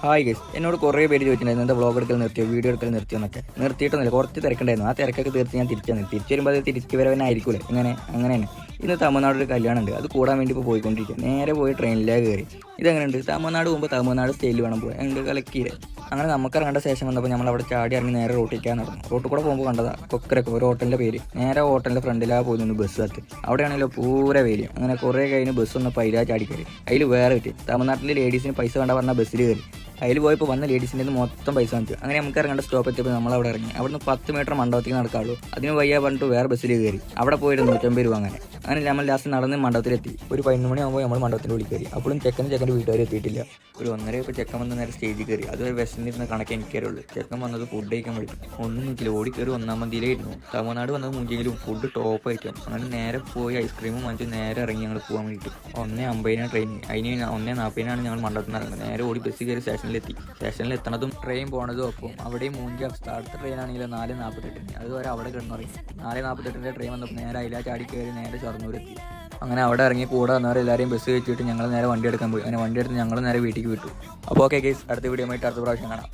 Hi guys, എന്നോട് കുറേ പേര് ചോദിച്ചിട്ടുണ്ടായിരുന്നു എന്താ വ്ളോഗ് എടുക്കൽ നിർത്തിയോ, വീഡിയോ എടുക്കൽ നിർത്തിയോ എന്നൊക്കെ. നിർത്തിയിട്ടൊന്നുമില്ല, കുറച്ച് തിരക്കുണ്ടായിരുന്നു. ആ തിരക്കൊക്കെ തീർത്ത് ഞാൻ തിരിച്ചു വരുമ്പോൾ അത് തിരിച്ചു വരവനായിരിക്കൂലേ. അങ്ങനെ തന്നെ ഇന്ന് തമിഴ്നാട് ഒരു കല്യാണം ഉണ്ട്, അത് കൂടാൻ വേണ്ടി ഇപ്പോൾ പോയിക്കൊണ്ടിരിക്കുക. നേരെ പോയി ട്രെയിനിലേക്ക് കയറി. ഇതെങ്ങനെയുണ്ട്, തമിഴ്നാട് പോകുമ്പോൾ തമിഴ്നാട് സ്റ്റൈലിൽ വേണം പോയി, ഞങ്ങൾ കലക്കിയില്ലേ. അങ്ങനെ നമുക്ക് ഇറങ്ങേണ്ട ശേഷം വന്നപ്പോൾ നമ്മൾ അവിടെ ചാടി ഇറങ്ങി നേരെ റോട്ടിലേക്ക് നടന്നു. റോട്ടിൽ കൂടെ പോകുമ്പോൾ കണ്ടതാ കൊക്കരൊക്കെ ഒരു ഹോട്ടലിൻ്റെ പേര്. നേരെ ഹോട്ടലിൻ്റെ ഫ്രണ്ടിലാണ് പോയിരുന്നു ബസ് കത്ത്. അവിടെയാണെങ്കിലും പൂര വേലി. അങ്ങനെ കുറേ കഴിഞ്ഞ് ബസ് വന്നപ്പോൾ അതിലാ ചാടി കയറി. അതിൽ വേറെ കിട്ടി. തമിഴ്നാട്ടിൽ ലേഡീസിന് പൈസ വേണ്ട പറഞ്ഞാൽ ബസ്സിൽ കയറി. അതിൽ പോയപ്പോൾ വന്ന ലേഡീസിൻ്റെ മൊത്തം പൈസ വാങ്ങിച്ചു. അങ്ങനെ നമുക്ക് ഇറങ്ങേണ്ട സ്റ്റോപ്പ് എത്തിയപ്പോൾ നമ്മൾ അവിടെ ഇറങ്ങി. അവിടുന്ന് 10 മീറ്റർ മണ്ഡപത്തേക്ക് നടക്കാവുള്ളൂ. അതിന് വയ്യ പറഞ്ഞിട്ട് വേറെ ബസ്സിൽ കയറി. അവിടെ പോയിട്ട് 150 രൂപ. അങ്ങനെ നമ്മൾ ലാസ്റ്റ് നടന്ന് മണ്ഡപത്തിലെത്തി. ഒരു 11 മണിയാകുമ്പോൾ നമ്മൾ മണ്ഡപത്തിൻ്റെ ഉള്ളിൽ കയറി. അപ്പോഴും ചെക്കൻ്റെ വീട്ടുകാർ എത്തിയിട്ടില്ല. ഒരു 1:30 ഇപ്പോൾ ചെക്കൻ വന്ന് നേരെ സ്റ്റേജിൽ കയറി. അതൊരു വെസ്റ്റിനിരുന്ന കണക്ക് എനിക്കറിയുള്ളൂ. ചെക്കൻ വന്നത് ഫുഡ് കഴിക്കാൻ വേണ്ടി. ഒന്നും നോക്കില്ല, ഓടി കയറി 1-ാം മന്തിയിലായിരുന്നു. തമിഴ്നാട് വന്നത് മുഞ്ചെങ്കിലും ഫുഡ് ടോപ്പ് ആയിരിക്കും. അങ്ങനെ നേരെ പോയി ഐസ്ക്രീമും വാങ്ങിച്ച് നേരെ ഇറങ്ങി ഞങ്ങൾ പോകാൻ വേണ്ടിയിട്ട്. 1:50 ട്രെയിൻ. അതിന് 1:40 ഞങ്ങൾ മണ്ഡപത്തിൽ നിന്ന് നേരെ ഓടി ബസ് കയറി സ്റ്റേഷനിൽ എത്തണതും ട്രെയിൻ പോണതും ഒപ്പം അവിടെയും മൂഞ്ചി അവസ്ഥ. അടുത്ത ട്രെയിൻ ആണെങ്കിൽ 4:48. അതുവരെ അവിടെ കിടന്നുറങ്ങി. 4:48 ട്രെയിൻ വന്നപ്പോൾ നേരെ അതിലാ ചാടി കയറി നേരെ ഷൊർണൂരെത്തി. അങ്ങനെ അവിടെ ഇറങ്ങി കൂടെ വന്നവരെല്ലാവരെയും ബസ് കയറ്റിയിട്ട് ഞങ്ങൾ നേരെ വണ്ടി എടുക്കാൻ പോയി. അങ്ങനെ വണ്ടി എടുത്ത് ഞങ്ങൾ നേരെ വീട്ടിലേക്ക് വിട്ടു. അപ്പോൾ ഓക്കെ ഗൈസ്, അടുത്ത വീഡിയോ ആയിട്ട് അടുത്ത പ്രാവശ്യം കാണാം.